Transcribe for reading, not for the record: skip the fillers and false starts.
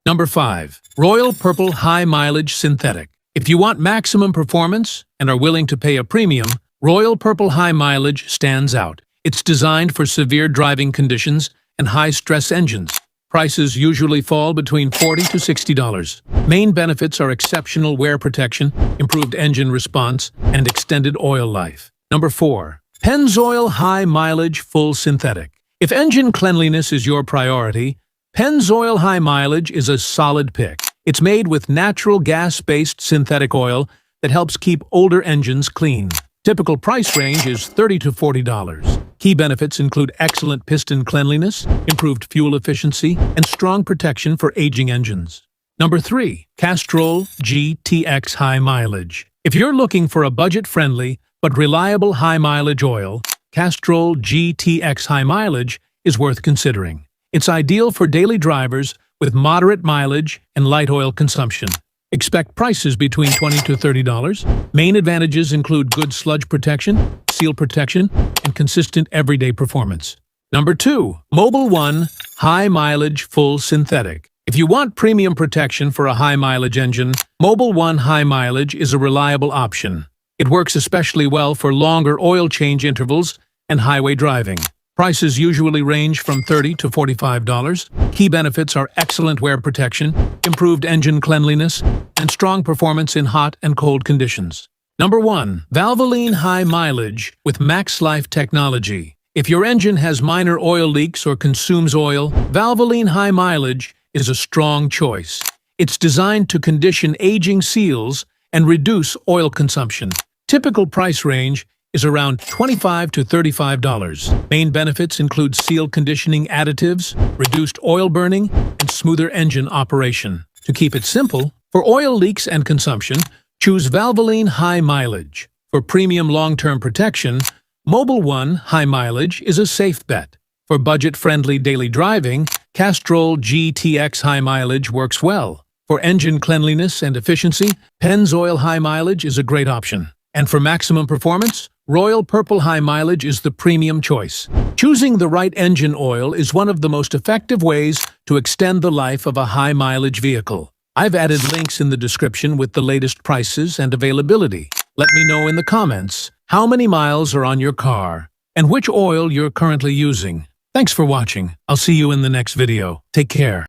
Number 5. Royal Purple High Mileage Synthetic. If you want maximum performance and are willing to pay a premium, Royal Purple High Mileage stands out. It's designed for severe driving conditions and high-stress engines. Prices usually fall between $40 to $60. Main benefits are exceptional wear protection, improved engine response, and extended oil life. Number 4. Pennzoil High Mileage Full Synthetic. If engine cleanliness is your priority, Pennzoil High Mileage is a solid pick. It's made with natural gas-based synthetic oil that helps keep older engines clean. Typical price range is $30 to $40. Key benefits include excellent piston cleanliness, improved fuel efficiency, and strong protection for aging engines. Number 3. Castrol GTX High Mileage. If you're looking for a budget-friendly but reliable high-mileage oil, Castrol GTX High Mileage is worth considering. It's ideal for daily drivers with moderate mileage and light oil consumption. Expect prices between $20 to $30. Main advantages include good sludge protection, seal protection, and consistent everyday performance. Number 2. Mobil 1 High Mileage Full Synthetic. If you want premium protection for a high-mileage engine, Mobil 1 High Mileage is a reliable option. It works especially well for longer oil change intervals and highway driving. Prices usually range from $30 to $45. Key benefits are excellent wear protection, improved engine cleanliness, and strong performance in hot and cold conditions. Number 1. Valvoline High Mileage with Max Life Technology. If your engine has minor oil leaks or consumes oil, Valvoline High Mileage is a strong choice. It's designed to condition aging seals and reduce oil consumption. Typical price range is around $25 to $35. Main benefits include seal conditioning additives, reduced oil burning, and smoother engine operation. To keep it simple, for oil leaks and consumption, choose Valvoline High Mileage. For premium long-term protection, Mobil 1 High Mileage is a safe bet. For budget-friendly daily driving, Castrol GTX High Mileage works well. For engine cleanliness and efficiency, Pennzoil High Mileage is a great option. And for maximum performance, Royal Purple High Mileage is the premium choice. Choosing the right engine oil is one of the most effective ways to extend the life of a high-mileage vehicle. I've added links in the description with the latest prices and availability. Let me know in the comments how many miles are on your car and which oil you're currently using. Thanks for watching. I'll see you in the next video. Take care.